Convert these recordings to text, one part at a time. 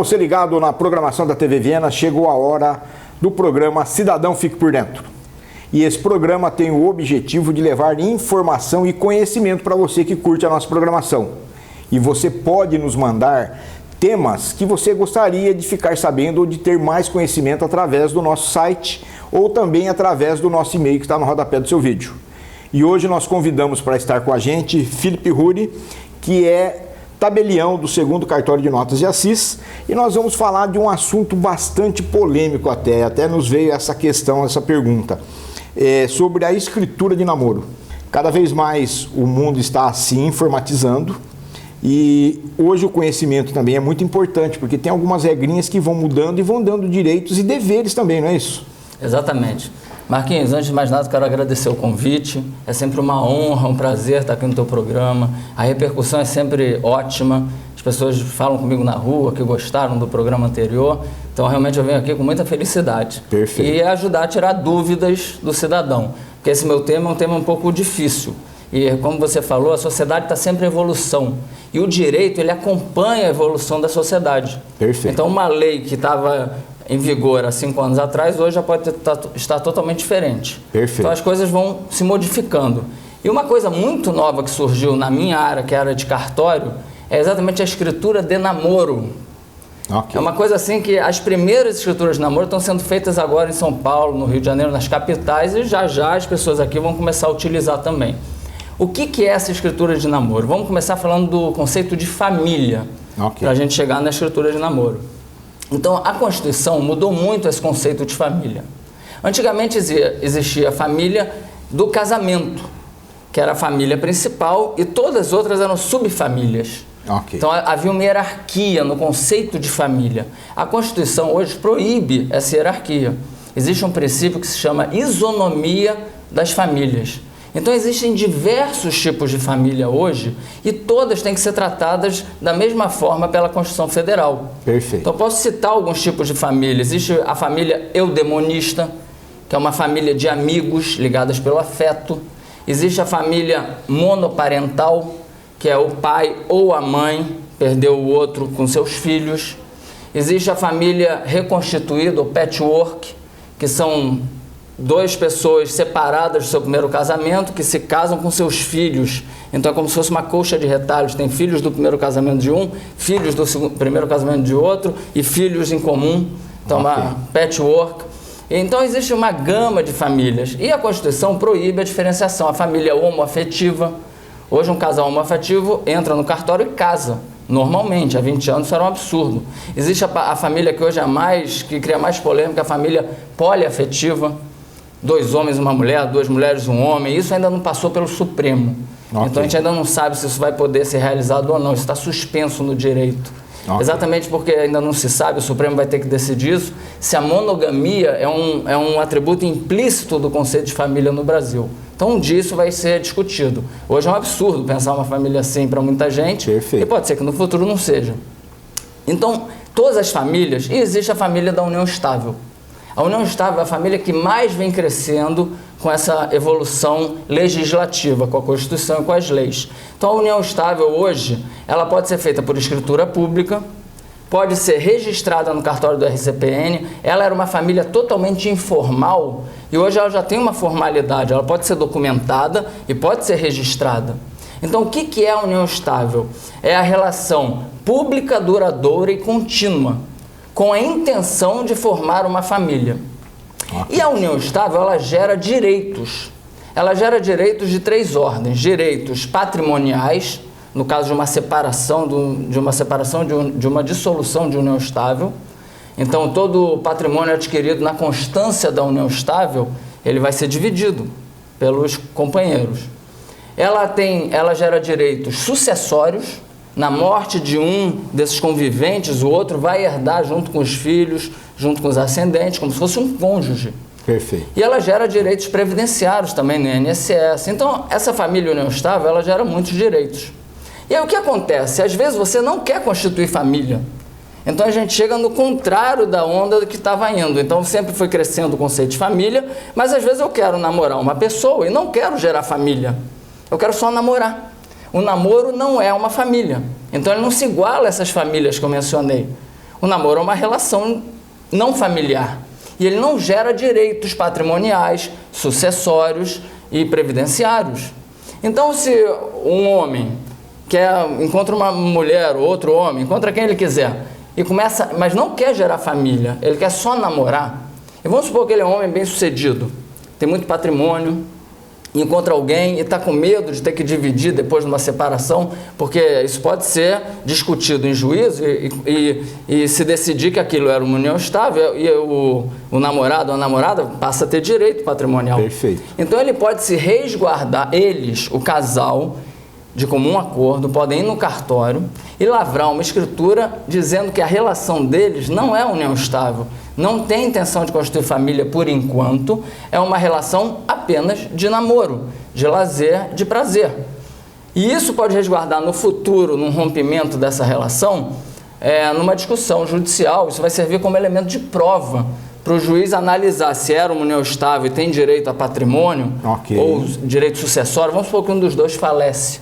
você ligado na programação da TV Viena, chegou a hora do programa Cidadão Fique por Dentro. E esse programa tem o objetivo de levar informação e conhecimento para você que curte a nossa programação. E você pode nos mandar temas que você gostaria de ficar sabendo ou de ter mais conhecimento através do nosso site ou também através do nosso e-mail que está no rodapé do seu vídeo. E hoje nós convidamos para estar com a gente Felipe Ruri, que é tabelião do 2º Cartório de Notas de Assis, e nós vamos falar de um assunto bastante polêmico até nos veio essa questão, essa pergunta, sobre a escritura de namoro. Cada vez mais o mundo está se informatizando e hoje o conhecimento também é muito importante, porque tem algumas regrinhas que vão mudando e vão dando direitos e deveres também, não é isso? Exatamente. Marquinhos, antes de mais nada, quero agradecer o convite. É sempre uma honra, um prazer estar aqui no teu programa. A repercussão é sempre ótima. As pessoas falam comigo na rua que gostaram do programa anterior. Então, realmente, eu venho aqui com muita felicidade. Perfeito. E ajudar a tirar dúvidas do cidadão. Porque esse meu tema é um tema um pouco difícil. E, como você falou, a sociedade está sempre em evolução. E o direito, ele acompanha a evolução da sociedade. Perfeito. Então, uma lei que estava em vigor há 5 anos atrás, hoje já pode estar totalmente diferente. Perfeito. Então as coisas vão se modificando. E uma coisa muito nova que surgiu na minha área, que é a área de cartório, é exatamente a escritura de namoro. Okay. É uma coisa assim que as primeiras escrituras de namoro estão sendo feitas agora em São Paulo, no Rio de Janeiro, nas capitais, e já as pessoas aqui vão começar a utilizar também. O que é essa escritura de namoro? Vamos começar falando do conceito de família, para a gente chegar na escritura de namoro. Então, a Constituição mudou muito esse conceito de família. Antigamente existia a família do casamento, que era a família principal, e todas as outras eram subfamílias. Okay. Então, havia uma hierarquia no conceito de família. A Constituição hoje proíbe essa hierarquia. Existe um princípio que se chama isonomia das famílias. Então, existem diversos tipos de família hoje e todas têm que ser tratadas da mesma forma pela Constituição Federal. Perfeito. Então, posso citar alguns tipos de família. Existe a família eudemonista, que é uma família de amigos ligadas pelo afeto. Existe a família monoparental, que é o pai ou a mãe perdeu o outro com seus filhos. Existe a família reconstituída, ou patchwork, que são 2 pessoas separadas do seu primeiro casamento, que se casam com seus filhos. Então é como se fosse uma colcha de retalhos. Tem filhos do primeiro casamento de um, filhos do primeiro casamento de outro e filhos em comum. Então uma patchwork. Então existe uma gama de famílias. E a Constituição proíbe a diferenciação. A família homoafetiva. Hoje um casal homoafetivo entra no cartório e casa. Normalmente, há 20 anos isso era um absurdo. Existe a família que hoje é que cria mais polêmica, a família poliafetiva. 2 homens e uma mulher, 2 mulheres e um homem, isso ainda não passou pelo Supremo. Okay. Então a gente ainda não sabe se isso vai poder ser realizado ou não, isso está suspenso no direito. Okay. Exatamente porque ainda não se sabe, o Supremo vai ter que decidir isso, se a monogamia é um atributo implícito do conceito de família no Brasil. Então um dia isso vai ser discutido. Hoje é um absurdo pensar uma família assim para muita gente. Perfeito. E pode ser que no futuro não seja. Então, todas as famílias, e existe a família da união estável. A união estável é a família que mais vem crescendo com essa evolução legislativa, com a Constituição e com as leis. Então, a união estável hoje, ela pode ser feita por escritura pública, pode ser registrada no cartório do RCPN, ela era uma família totalmente informal e hoje ela já tem uma formalidade, ela pode ser documentada e pode ser registrada. Então, o que é a união estável? É a relação pública, duradoura e contínua, com a intenção de formar uma família. Okay. E a união estável, ela gera direitos. Ela gera direitos de 3 ordens. Direitos patrimoniais, no caso de uma separação, de uma dissolução de união estável. Então, todo o patrimônio adquirido na constância da união estável, ele vai ser dividido pelos companheiros. Ela gera direitos sucessórios. Na morte de um desses conviventes, o outro vai herdar junto com os filhos, junto com os ascendentes, como se fosse um cônjuge. Perfeito. E ela gera direitos previdenciários também no INSS. Então, essa família união estável, ela gera muitos direitos. E aí o que acontece? Às vezes você não quer constituir família. Então a gente chega no contrário da onda que estava indo. Então sempre foi crescendo o conceito de família, mas às vezes eu quero namorar uma pessoa e não quero gerar família. Eu quero só namorar. O namoro não é uma família. Então ele não se iguala a essas famílias que eu mencionei. O namoro é uma relação não familiar e ele não gera direitos patrimoniais, sucessórios e previdenciários. Então, se um homem encontra uma mulher ou outro homem, encontra quem ele quiser, e começa, mas não quer gerar família, ele quer só namorar, e vamos supor que ele é um homem bem sucedido, tem muito patrimônio, encontra alguém e está com medo de ter que dividir depois de uma separação, porque isso pode ser discutido em juízo e se decidir que aquilo era uma união estável e o namorado ou a namorada passa a ter direito patrimonial. Perfeito. Então ele pode se resguardar, o casal, de comum acordo, podem ir no cartório e lavrar uma escritura dizendo que a relação deles não é união estável, não tem intenção de constituir família por enquanto, é uma relação apenas de namoro, de lazer, de prazer. E isso pode resguardar no futuro, num rompimento dessa relação, numa discussão judicial, isso vai servir como elemento de prova para o juiz analisar se era uma união estável e tem direito a patrimônio, okay, ou direito sucessório. Vamos supor que um dos dois falece.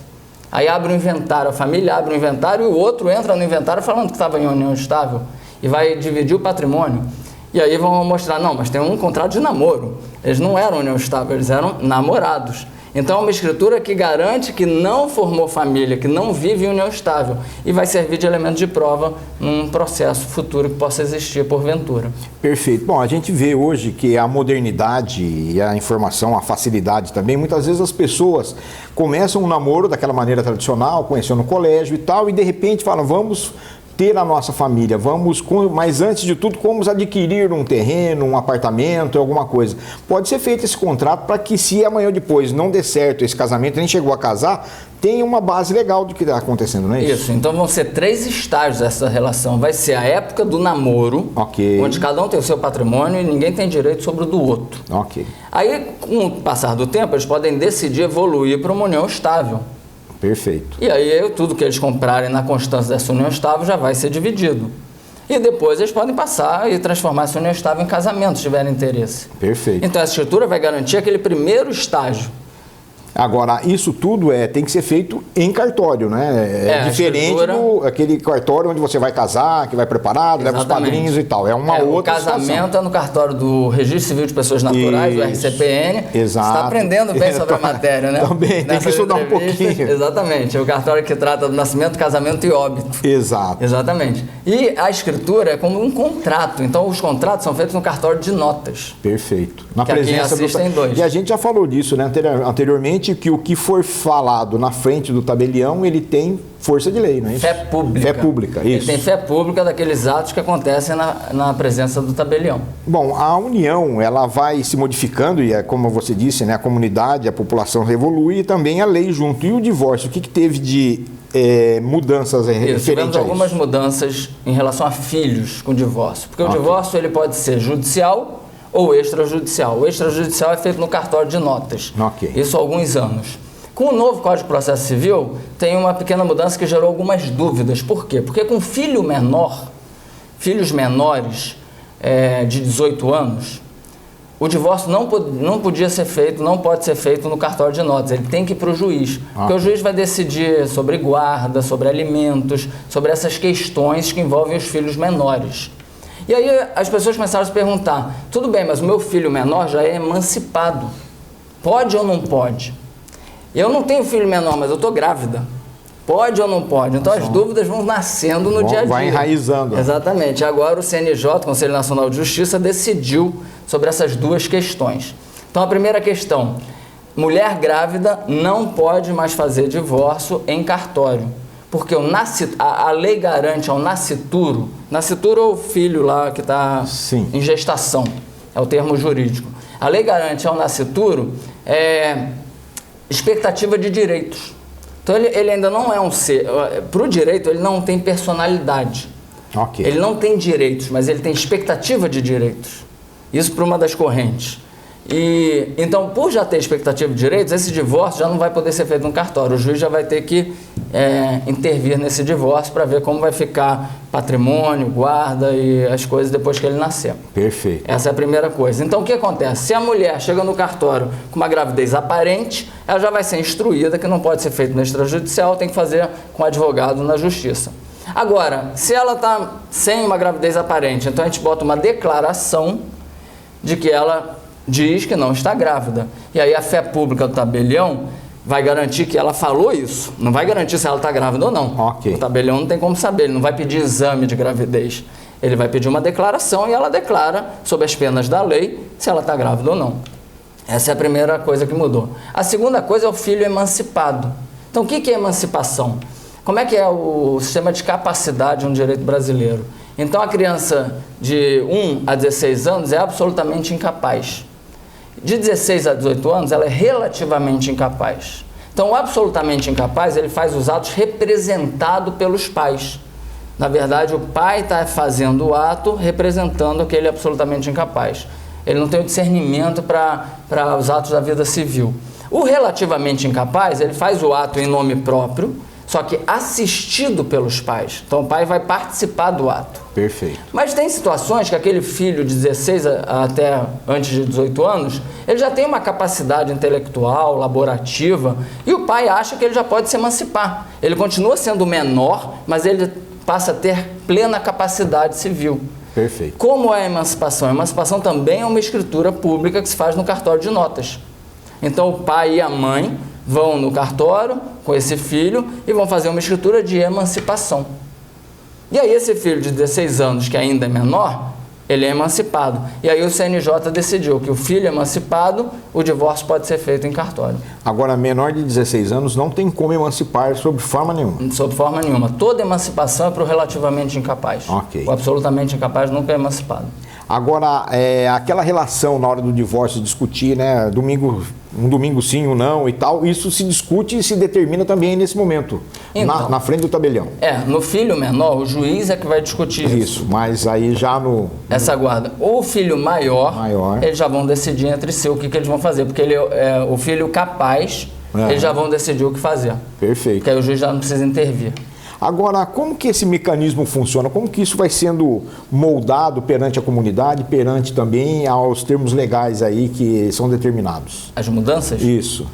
Aí abre o inventário, a família abre o inventário e o outro entra no inventário falando que estava em união estável e vai dividir o patrimônio. E aí vão mostrar, não, mas tem um contrato de namoro. Eles não eram união estável, eles eram namorados. Então é uma escritura que garante que não formou família, que não vive em união estável e vai servir de elemento de prova num processo futuro que possa existir porventura. Perfeito. Bom, a gente vê hoje que a modernidade e a informação, a facilidade também, muitas vezes as pessoas começam um namoro daquela maneira tradicional, conheceu no colégio e tal, e de repente falam, vamos ter a nossa família, mas antes de tudo, vamos adquirir um terreno, um apartamento, alguma coisa. Pode ser feito esse contrato para que, se amanhã ou depois não der certo esse casamento, nem chegou a casar, tenha uma base legal do que está acontecendo, não é isso? Isso, então vão ser 3 estágios dessa relação. Vai ser a época do namoro, okay, onde cada um tem o seu patrimônio e ninguém tem direito sobre o do outro. Okay. Aí, com o passar do tempo, eles podem decidir evoluir para uma união estável. Perfeito. E aí tudo que eles comprarem na constância dessa união estável já vai ser dividido. E depois eles podem passar e transformar essa união estável em casamento, se tiverem interesse. Perfeito. Então essa escritura vai garantir aquele primeiro estágio. Agora, isso tudo tem que ser feito em cartório, né? É diferente aquele cartório onde você vai casar, que vai preparado, leva os padrinhos e tal. É uma outra situação. O casamento é no cartório do Registro Civil de Pessoas Naturais, do RCPN. Exato. Você está aprendendo bem sobre a matéria, né? Também, tem que estudar um pouquinho. Exatamente. É o cartório que trata do nascimento, casamento e óbito. Exato. Exatamente. E a escritura é como um contrato. Então, os contratos são feitos no cartório de notas. Perfeito. Na que presença aqui assistem dois. E a gente já falou disso, né, anteriormente, que o que for falado na frente do tabelião, ele tem força de lei, não é isso? Fé pública. Fé pública, isso. Ele tem fé pública daqueles atos que acontecem na presença do tabelião. Bom, a união, ela vai se modificando e, como você disse, né, a comunidade, a população evolui e também a lei junto. E o divórcio, o que teve de mudanças referentes a tivemos isso? algumas mudanças em relação a filhos com divórcio. Porque o divórcio ele pode ser judicial ou extrajudicial. O extrajudicial é feito no cartório de notas. Isso há alguns anos. Com o novo Código de Processo Civil, tem uma pequena mudança que gerou algumas dúvidas. Por quê? Porque com filho menor, filhos menores de 18 anos, o divórcio não podia ser feito, não pode ser feito no cartório de notas. Ele tem que ir para o juiz. Porque o juiz vai decidir sobre guarda, sobre alimentos, sobre essas questões que envolvem os filhos menores. E aí as pessoas começaram a se perguntar, tudo bem, mas o meu filho menor já é emancipado. Pode ou não pode? Eu não tenho filho menor, mas eu estou grávida. Pode ou não pode? Então as dúvidas vão nascendo no dia a dia. Vai enraizando. Exatamente. Agora o CNJ, Conselho Nacional de Justiça, decidiu sobre essas duas questões. Então a primeira questão, mulher grávida não pode mais fazer divórcio em cartório. Porque a lei garante ao nascituro é o filho lá que está em gestação, é o termo jurídico. A lei garante ao nascituro expectativa de direitos. Então ele ainda não é um ser, para o direito ele não tem personalidade. Ele não tem direitos, mas ele tem expectativa de direitos. Isso para uma das correntes. E então, por já ter expectativa de direitos, esse divórcio já não vai poder ser feito no cartório. O juiz já vai ter que intervir nesse divórcio para ver como vai ficar patrimônio, guarda e as coisas depois que ele nascer. Perfeito. Essa é a primeira coisa. Então, o que acontece? Se a mulher chega no cartório com uma gravidez aparente, ela já vai ser instruída que não pode ser feito no extrajudicial, tem que fazer com advogado na justiça. Agora, se ela está sem uma gravidez aparente, então a gente bota uma declaração de que ela diz que não está grávida. E aí a fé pública do tabelião vai garantir que ela falou isso, não vai garantir se ela está grávida ou não. Ok. O tabelião não tem como saber, ele não vai pedir exame de gravidez. Ele vai pedir uma declaração e ela declara, sob as penas da lei, se ela está grávida ou não. Essa é a primeira coisa que mudou. A segunda coisa é o filho emancipado. Então, o que é emancipação? Como é que é o sistema de capacidade no direito brasileiro? Então, a criança de 1 a 16 anos é absolutamente incapaz. De 16 a 18 anos, ela é relativamente incapaz. Então, o absolutamente incapaz, ele faz os atos representado pelos pais. Na verdade, o pai está fazendo o ato representando aquele absolutamente incapaz. Ele não tem o discernimento para os atos da vida civil. O relativamente incapaz, ele faz o ato em nome próprio, só que assistido pelos pais. Então, o pai vai participar do ato. Perfeito. Mas tem situações que aquele filho de 16 até antes de 18 anos, ele já tem uma capacidade intelectual, laborativa, e o pai acha que ele já pode se emancipar. Ele continua sendo menor, mas ele passa a ter plena capacidade civil. Perfeito. Como é a emancipação? A emancipação também é uma escritura pública que se faz no cartório de notas. Então, o pai e a mãe vão no cartório com esse filho e vão fazer uma escritura de emancipação. E aí esse filho de 16 anos, que ainda é menor, ele é emancipado. E aí o CNJ decidiu que o filho emancipado, o divórcio pode ser feito em cartório. Agora, menor de 16 anos não tem como emancipar sob forma nenhuma. Sob forma nenhuma. Toda emancipação é para o relativamente incapaz. Ok. O absolutamente incapaz nunca é emancipado. Agora, aquela relação na hora do divórcio, discutir, né, um domingo sim, um não e tal, isso se discute e se determina também nesse momento, então, na frente do tabelião. No filho menor, o juiz é que vai discutir isso. Isso, mas aí já Essa guarda. O filho maior, eles já vão decidir entre si o que eles vão fazer, porque ele o filho capaz, eles já vão decidir o que fazer. Perfeito. Porque aí o juiz já não precisa intervir. Agora, como que esse mecanismo funciona? Como que isso vai sendo moldado perante a comunidade, perante também aos termos legais aí que são determinados? As mudanças? Isso.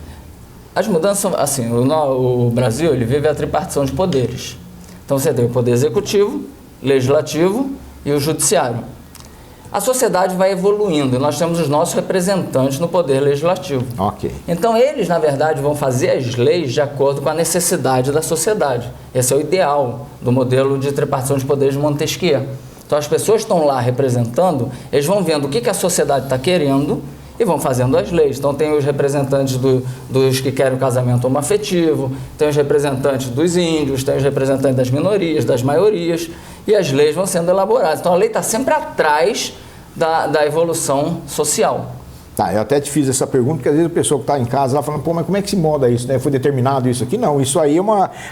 As mudanças, assim, o Brasil, ele vive a tripartição de poderes. Então, você tem o poder executivo, legislativo e o judiciário. A sociedade vai evoluindo e nós temos os nossos representantes no poder legislativo. Ok. Então, eles, na verdade, vão fazer as leis de acordo com a necessidade da sociedade. Esse é o ideal do modelo de tripartição de poderes de Montesquieu. Então, as pessoas estão lá representando, eles vão vendo o que a sociedade está querendo e vão fazendo as leis. Então, tem os representantes dos que querem o casamento homoafetivo, tem os representantes dos índios, tem os representantes das minorias, das maiorias, e as leis vão sendo elaboradas. Então, a lei está sempre atrás da evolução social. Tá, eu até te fiz essa pergunta, porque às vezes a pessoa que está em casa lá falando, pô, mas como é que se molda isso, né? Foi determinado isso aqui? Não, isso aí é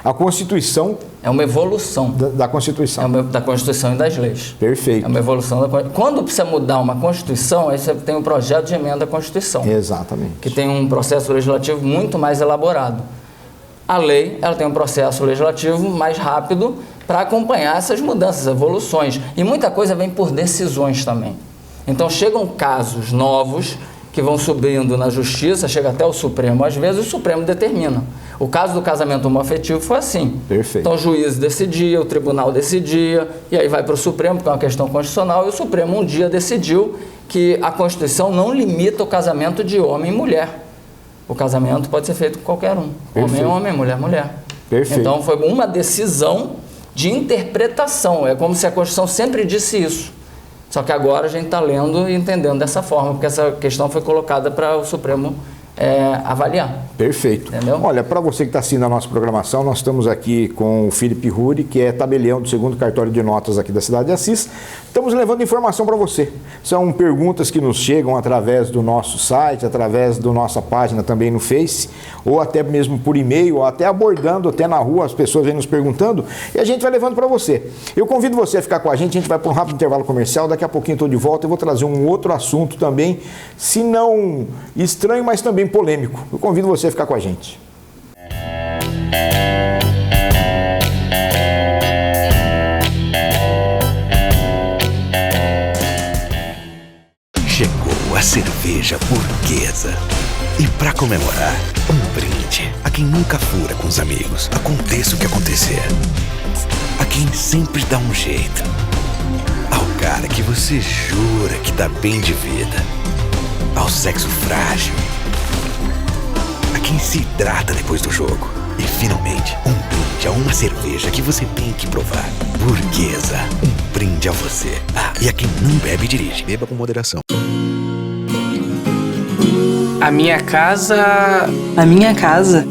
a Constituição. É uma evolução. Da Constituição. Da Constituição e das leis. Perfeito. É uma evolução da Constituição. Quando precisa mudar uma Constituição, aí você tem um projeto de emenda à Constituição. Exatamente. Que tem um processo legislativo muito mais elaborado. A lei, ela tem um processo legislativo mais rápido para acompanhar essas mudanças, evoluções. E muita coisa vem por decisões também. Então, chegam casos novos que vão subindo na justiça, chega até o Supremo, às vezes o Supremo determina. O caso do casamento homoafetivo foi assim. Perfeito. Então o juiz decidia, o tribunal decidia, e aí vai para o Supremo, porque é uma questão constitucional, e o Supremo um dia decidiu que a Constituição não limita o casamento de homem e mulher. O casamento pode ser feito com qualquer um. Perfeito. Homem, mulher, mulher. Perfeito. Então foi uma decisão de interpretação. É como se a Constituição sempre disse isso. Só que agora a gente está lendo e entendendo dessa forma, porque essa questão foi colocada para o Supremo avaliar. Perfeito. Entendeu? Olha, para você que está assistindo a nossa programação, nós estamos aqui com o Felipe Ruri, que é tabelião do 2º Cartório de Notas aqui da cidade de Assis. Estamos levando informação para você. São perguntas que nos chegam através do nosso site, através da nossa página também no Face, ou até mesmo por e-mail, ou até abordando, até na rua, as pessoas vêm nos perguntando, e a gente vai levando para você. Eu convido você a ficar com a gente vai para um rápido intervalo comercial, daqui a pouquinho estou de volta, eu vou trazer um outro assunto também, se não estranho, mas também polêmico. Eu convido você a ficar com a gente. Chegou a cerveja burguesa. E para comemorar, um brinde a quem nunca fura com os amigos, aconteça o que acontecer. a quem sempre dá um jeito, ao cara que você jura que tá bem de vida, ao sexo frágil, a quem se hidrata depois do jogo e, finalmente, um brinde a uma cerveja que você tem que provar. Burguesa, um brinde a você. Ah, e a quem não bebe, dirige. Beba com moderação. A minha casa... A minha casa.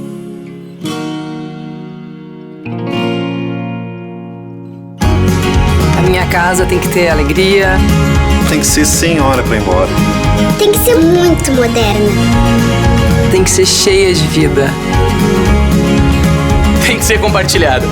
A minha casa tem que ter alegria. Tem que ser sem hora pra ir embora. Tem que ser muito moderna. Tem que ser cheia de vida. Tem que ser compartilhada.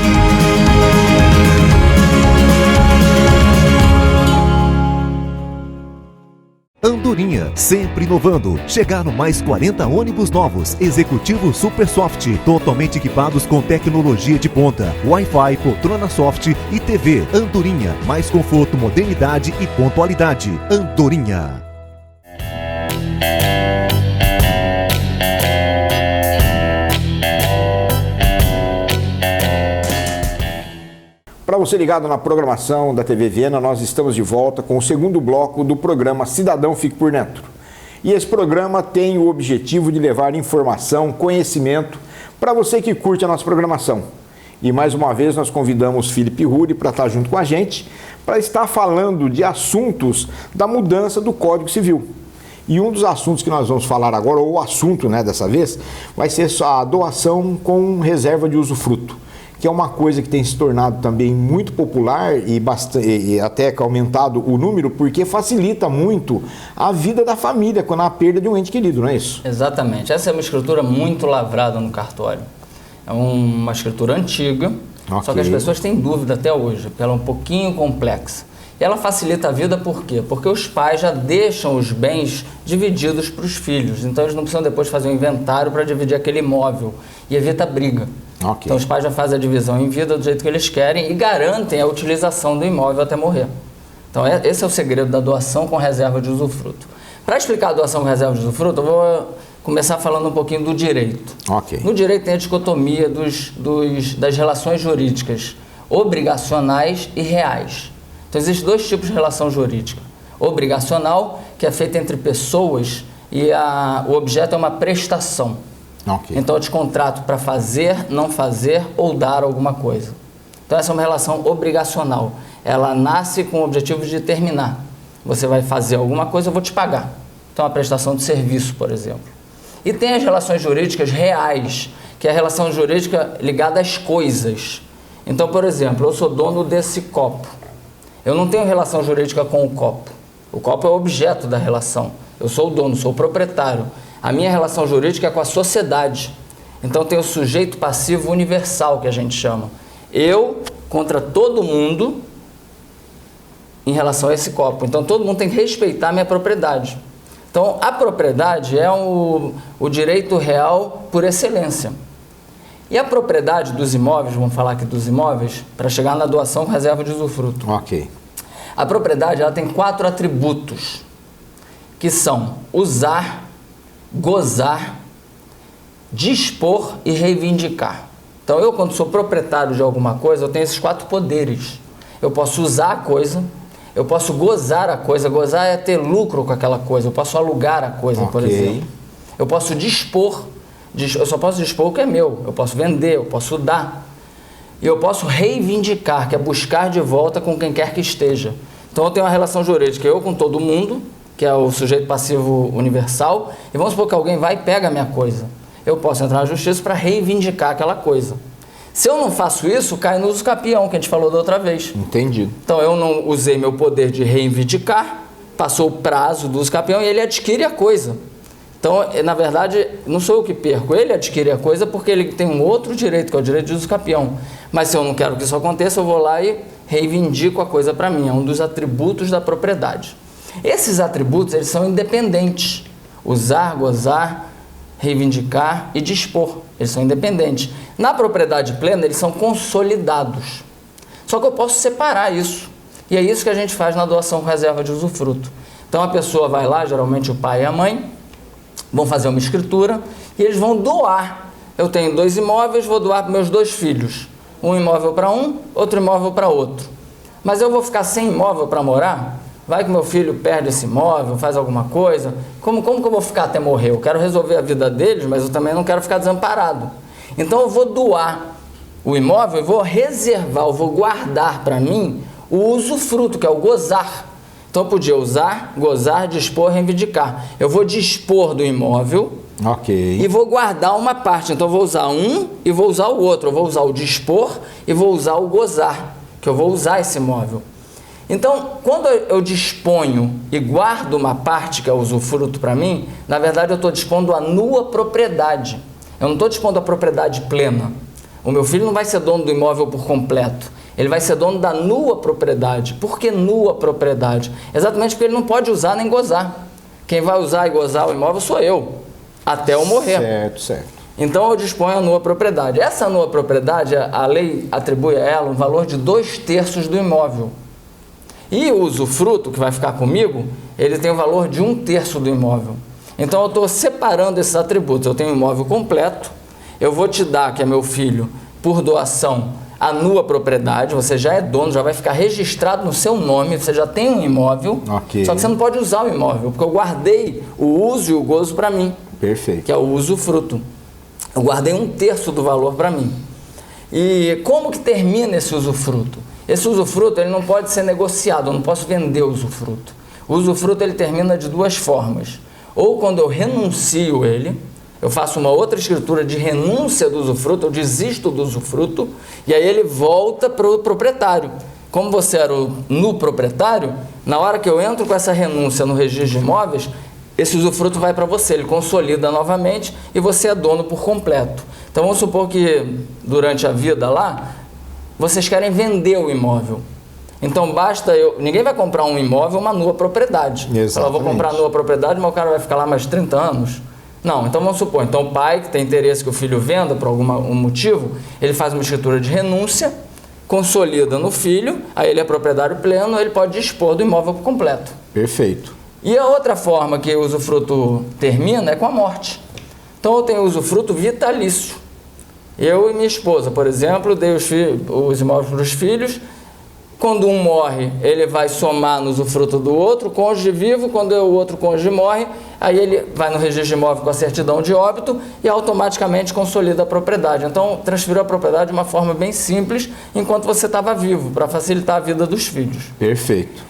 Andorinha, sempre inovando. Chegaram mais 40 ônibus novos, executivos Super Soft, totalmente equipados com tecnologia de ponta, Wi-Fi, poltrona soft e TV. Andorinha, mais conforto, modernidade e pontualidade. Andorinha. Para você ligado na programação da TV Viena, nós estamos de volta com o segundo bloco do programa Cidadão Fique por Dentro. E esse programa tem o objetivo de levar informação, conhecimento para você que curte a nossa programação. E mais uma vez nós convidamos Felipe Ruri para estar junto com a gente, para estar falando de assuntos da mudança do Código Civil. E um dos assuntos que nós vamos falar agora, ou o assunto dessa vez, vai ser a doação com reserva de usufruto, que é uma coisa que tem se tornado também muito popular e até que aumentado o número, porque facilita muito a vida da família quando há a perda de um ente querido, não é isso? Exatamente. Essa é uma escritura muito lavrada no cartório. É uma escritura antiga, só que as pessoas têm dúvida até hoje, porque ela é um pouquinho complexa. E ela facilita a vida por quê? Porque os pais já deixam os bens divididos para os filhos, então eles não precisam depois fazer um inventário para dividir aquele imóvel e evita briga. Então os pais já fazem a divisão em vida do jeito que eles querem e garantem a utilização do imóvel até morrer. Então esse é o segredo da doação com reserva de usufruto. Para explicar a doação com reserva de usufruto, eu vou começar falando um pouquinho do direito. No direito tem a dicotomia das relações jurídicas obrigacionais e reais. Então existem dois tipos de relação jurídica. Obrigacional, que é feita entre pessoas e o objeto é uma prestação. Então eu te contrato para fazer, não fazer ou dar alguma coisa. Então essa é uma relação obrigacional. Ela nasce com o objetivo de terminar. Você vai fazer alguma coisa, eu vou te pagar. Então a prestação de serviço, por exemplo. E tem as relações jurídicas reais, que é a relação jurídica ligada às coisas. Então, por exemplo, eu sou dono desse copo. Eu não tenho relação jurídica com o copo. O copo é o objeto da relação. Eu sou o dono, sou o proprietário. A minha relação jurídica é com a sociedade. Então tem o sujeito passivo universal, que a gente chama. Eu contra todo mundo em relação a esse copo. Então todo mundo tem que respeitar a minha propriedade. Então a propriedade é o direito real por excelência. E a propriedade dos imóveis, vamos falar aqui dos imóveis, para chegar na doação com reserva de usufruto. A propriedade ela tem 4 atributos, que são usar, gozar, dispor e reivindicar. Então eu, quando sou proprietário de alguma coisa, eu tenho esses 4 poderes. Eu posso usar a coisa, eu posso gozar a coisa. Gozar é ter lucro com aquela coisa. Eu posso alugar a coisa, por exemplo. Eu posso dispor. Eu só posso dispor o que é meu. Eu posso vender, eu posso dar. E eu posso reivindicar, que é buscar de volta com quem quer que esteja. Então eu tenho uma relação jurídica, eu com todo mundo, que é o sujeito passivo universal, e vamos supor que alguém vai e pega a minha coisa. Eu posso entrar na justiça para reivindicar aquela coisa. Se eu não faço isso, cai no uso capião, que a gente falou da outra vez. Entendido. Então eu não usei meu poder de reivindicar, passou o prazo do uso capião e ele adquire a coisa. Então, na verdade, não sou eu que perco, ele adquire a coisa porque ele tem um outro direito, que é o direito de uso capião. Mas se eu não quero que isso aconteça, eu vou lá e reivindico a coisa para mim. É um dos atributos da propriedade. Esses atributos, eles são independentes. Usar, gozar, reivindicar e dispor. Eles são independentes. Na propriedade plena, eles são consolidados. Só que eu posso separar isso. E é isso que a gente faz na doação com reserva de usufruto. Então a pessoa vai lá, geralmente o pai e a mãe, vão fazer uma escritura e eles vão doar. Eu tenho 2 imóveis, vou doar para meus 2 filhos. um imóvel para um, outro imóvel para outro. Mas eu vou ficar sem imóvel para morar? Vai que meu filho perde esse imóvel, faz alguma coisa? Como que eu vou ficar até morrer? Eu quero resolver a vida deles, mas eu também não quero ficar desamparado. Então eu vou doar o imóvel, eu vou reservar, eu vou guardar para mim o usufruto, que é o gozar. Então eu podia usar, gozar, dispor, reivindicar. Eu vou dispor do imóvel e vou guardar uma parte. Então eu vou usar um e vou usar o outro. Eu vou usar o dispor e vou usar o gozar, que eu vou usar esse imóvel. Então, quando eu disponho e guardo uma parte que é o usufruto para mim, na verdade eu estou dispondo a nua propriedade. Eu não estou dispondo a propriedade plena. O meu filho não vai ser dono do imóvel por completo. Ele vai ser dono da nua propriedade. Por que nua propriedade? Exatamente porque ele não pode usar nem gozar. Quem vai usar e gozar o imóvel sou eu, até eu morrer. Certo. Então eu disponho a nua propriedade. Essa nua propriedade, a lei atribui a ela um valor de 2/3 do imóvel. E o usufruto, que vai ficar comigo, ele tem o valor de 1/3 do imóvel. Então eu estou separando esses atributos. Eu tenho um imóvel completo, eu vou te dar, que é meu filho, por doação, a nua propriedade, você já é dono, já vai ficar registrado no seu nome, você já tem um imóvel, só que você não pode usar o imóvel, porque eu guardei o uso e o gozo para mim. Perfeito. Que é o usufruto. Eu guardei 1/3 do valor para mim. E como que termina esse usufruto? Esse usufruto ele não pode ser negociado, eu não posso vender o usufruto. O usufruto ele termina de duas formas. Ou quando eu renuncio ele, eu faço uma outra escritura de renúncia do usufruto, eu desisto do usufruto, e aí ele volta para o proprietário. Como você era no proprietário, na hora que eu entro com essa renúncia no registro de imóveis, esse usufruto vai para você, ele consolida novamente e você é dono por completo. Então vamos supor que durante a vida lá, vocês querem vender o imóvel. Então basta ninguém vai comprar um imóvel, uma nua propriedade. Eu vou comprar a nua propriedade, mas o cara vai ficar lá mais 30 anos. Não, então vamos supor, então o pai que tem interesse que o filho venda por algum motivo, ele faz uma escritura de renúncia, consolida no filho, aí ele é proprietário pleno, ele pode dispor do imóvel por completo. Perfeito. E a outra forma que o usufruto termina é com a morte. Então eu tenho usufruto vitalício. Eu e minha esposa, por exemplo, dei os imóveis para os filhos. Quando um morre, ele vai somar no usufruto do outro, cônjuge vivo. Quando o outro cônjuge morre, aí ele vai no registro de imóvel com a certidão de óbito e automaticamente consolida a propriedade. Então, transferiu a propriedade de uma forma bem simples enquanto você estava vivo, para facilitar a vida dos filhos. Perfeito.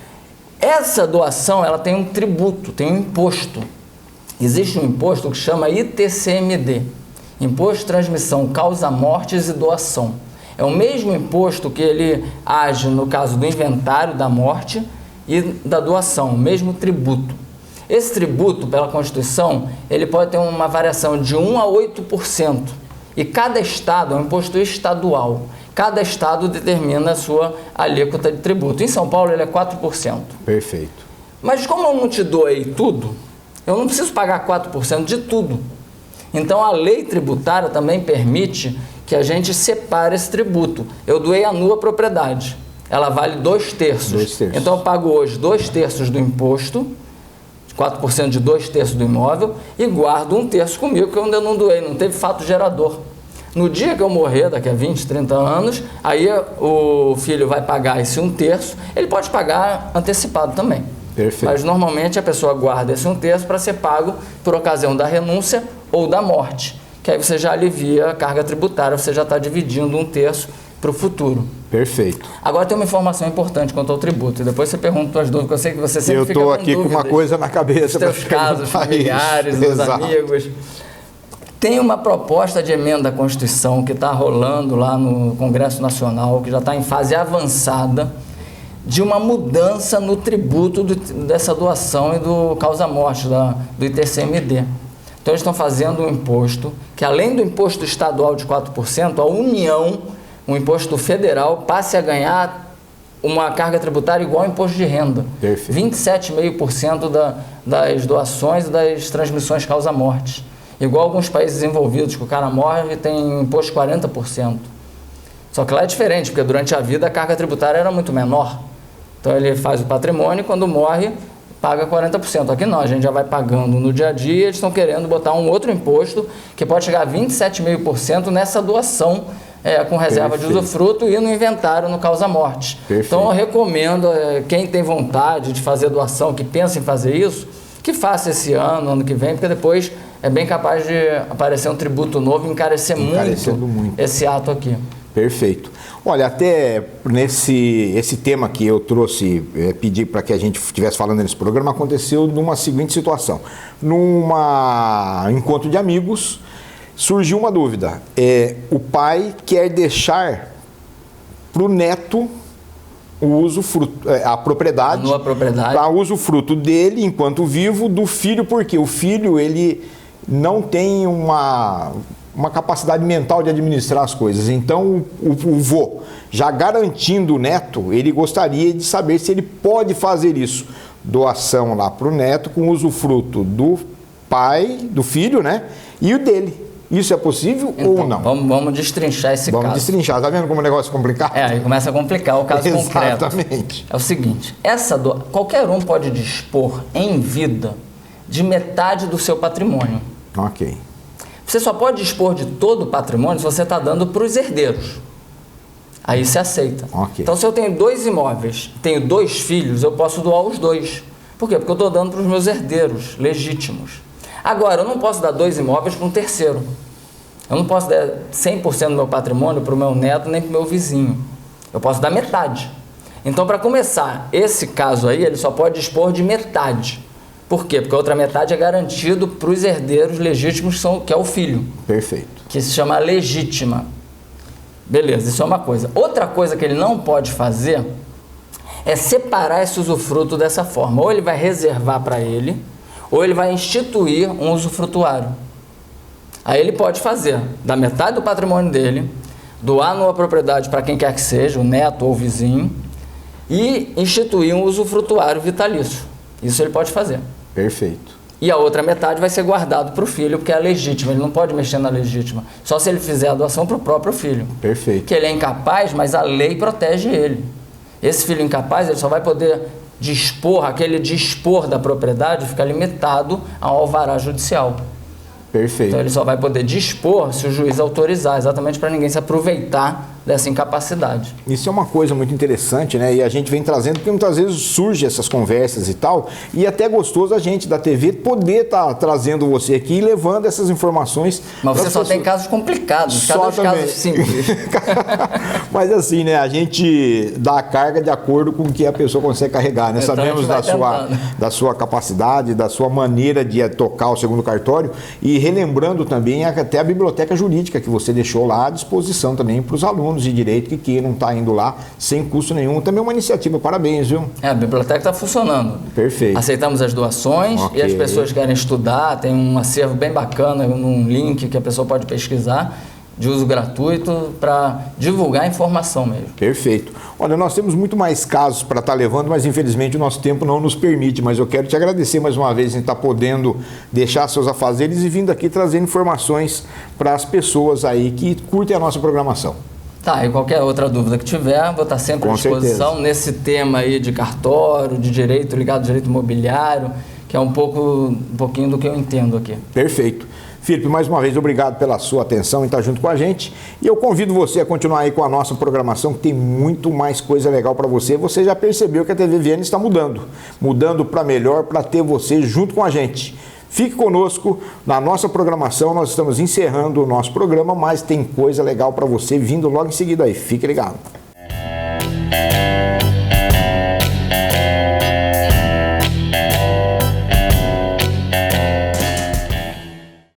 Essa doação, ela tem um tributo, tem um imposto. Existe um imposto que chama ITCMD, Imposto de Transmissão, Causa Mortes e Doação. É o mesmo imposto que ele age no caso do inventário da morte e da doação, o mesmo tributo. Esse tributo, pela Constituição, ele pode ter uma variação de 1 a 8%. E cada estado é um imposto estadual. Cada estado determina a sua alíquota de tributo. Em São Paulo, ele é 4%. Perfeito. Mas como eu não te doei tudo, eu não preciso pagar 4% de tudo. Então, a lei tributária também permite que a gente separe esse tributo. Eu doei a nua propriedade. Ela vale 2/3. Então, eu pago hoje 2/3 do imposto, 4% de 2/3 do imóvel, e guardo 1/3 comigo, que eu ainda não doei, não teve fato gerador. No dia que eu morrer, daqui a 20, 30 anos, aí o filho vai pagar esse 1/3, ele pode pagar antecipado também. Perfeito. Mas normalmente a pessoa guarda esse 1/3 para ser pago por ocasião da renúncia ou da morte, que aí você já alivia a carga tributária, você já está dividindo 1/3 para o futuro. Perfeito. Agora tem uma informação importante quanto ao tributo, e depois você pergunta suas dúvidas, que eu sei que você sempre fica com dúvidas. Eu estou aqui com uma coisa na cabeça. Os teus casos familiares, dos amigos. Tem uma proposta de emenda à Constituição que está rolando lá no Congresso Nacional, que já está em fase avançada, de uma mudança no tributo dessa doação e do causa-morte, do ITCMD. Então, eles estão fazendo um imposto que, além do imposto estadual de 4%, a União, o imposto federal, passe a ganhar uma carga tributária igual ao imposto de renda. Perfeito. 27,5% das doações e das transmissões causa-morte. Igual alguns países desenvolvidos, que o cara morre e tem imposto de 40%. Só que lá é diferente, porque durante a vida a carga tributária era muito menor. Então ele faz o patrimônio e quando morre paga 40%. Aqui não, a gente já vai pagando no dia a dia, eles estão querendo botar um outro imposto que pode chegar a 27,5% nessa doação com reserva de usufruto e no inventário no causa-morte. Então eu recomendo, quem tem vontade de fazer doação, que pensa em fazer isso, que faça esse ano que vem, porque depois é bem capaz de aparecer um tributo novo e encarecer muito esse ato aqui. Perfeito. Olha, até esse tema que eu trouxe, pedi para que a gente estivesse falando nesse programa, aconteceu numa seguinte situação. Numa encontro de amigos, surgiu uma dúvida. O pai quer deixar para o neto o usufruto, a propriedade, para usufruto dele enquanto vivo, do filho, porque o filho ele não tem uma capacidade mental de administrar as coisas. Então o vô, já garantindo o neto, ele gostaria de saber se ele pode fazer isso, doação lá para o neto com usufruto do pai, do filho, né, e o dele. Isso é possível ou não? Vamos destrinchar esse caso. Vamos destrinchar. Tá vendo como o negócio é complicado? Aí começa a complicar o caso concreto. Exatamente. É o seguinte, qualquer um pode dispor em vida de metade do seu patrimônio. Ok. Você só pode dispor de todo o patrimônio se você está dando para os herdeiros. Aí você aceita. Okay. Então, se eu tenho 2 imóveis, tenho 2 filhos, eu posso doar os 2. Por quê? Porque eu estou dando para os meus herdeiros legítimos. Agora, eu não posso dar 2 imóveis para um terceiro. Eu não posso dar 100% do meu patrimônio para o meu neto nem para o meu vizinho. Eu posso dar metade. Então, para começar, esse caso aí, ele só pode dispor de metade. Por quê? Porque a outra metade é garantido para os herdeiros legítimos, que é o filho. Perfeito. Que se chama legítima. Beleza, isso é uma coisa. Outra coisa que ele não pode fazer é separar esse usufruto dessa forma. Ou ele vai reservar para ele, ou ele vai instituir um usufrutuário. Aí ele pode fazer da metade do patrimônio dele, doar numa propriedade para quem quer que seja, o neto ou o vizinho, e instituir um usufrutuário vitalício. Isso ele pode fazer. Perfeito. E a outra metade vai ser guardado para o filho, porque é legítima, ele não pode mexer na legítima. Só se ele fizer a doação para o próprio filho. Perfeito. Que ele é incapaz, mas a lei protege ele. Esse filho incapaz, ele só vai poder dispor da propriedade fica limitado ao alvará judicial. Perfeito. Então ele só vai poder dispor se o juiz autorizar, exatamente para ninguém se aproveitar dessa incapacidade. Isso é uma coisa muito interessante, né? E a gente vem trazendo, porque muitas vezes surgem essas conversas e tal, e até gostoso a gente da TV poder estar trazendo você aqui e levando essas informações. Mas você só tem casos complicados, casos simples. Mas assim, né? A gente dá a carga de acordo com o que a pessoa consegue carregar, né? Então, sabemos da sua capacidade, da sua maneira de tocar o segundo cartório, e relembrando também até a biblioteca jurídica que você deixou lá à disposição também para os alunos de direito que queiram estar indo lá sem custo nenhum. Também é uma iniciativa, parabéns, viu? A biblioteca está funcionando. Perfeito. Aceitamos as doações e as pessoas que querem estudar, tem um acervo bem bacana, um link que a pessoa pode pesquisar, de uso gratuito, para divulgar a informação mesmo. Perfeito. Olha, nós temos muito mais casos para estar levando, mas infelizmente o nosso tempo não nos permite, mas eu quero te agradecer mais uma vez em estar podendo deixar seus afazeres e vindo aqui trazer informações para as pessoas aí que curtem a nossa programação. Tá, e qualquer outra dúvida que tiver, vou estar sempre à disposição nesse tema aí de cartório, de direito ligado ao direito imobiliário, que é um pouquinho do que eu entendo aqui. Perfeito. Felipe, mais uma vez, obrigado pela sua atenção e estar junto com a gente. E eu convido você a continuar aí com a nossa programação, que tem muito mais coisa legal para você. Você já percebeu que a TV VN está mudando para melhor, para ter você junto com a gente. Fique conosco na nossa programação, nós estamos encerrando o nosso programa, mas tem coisa legal para você vindo logo em seguida aí. Fique ligado.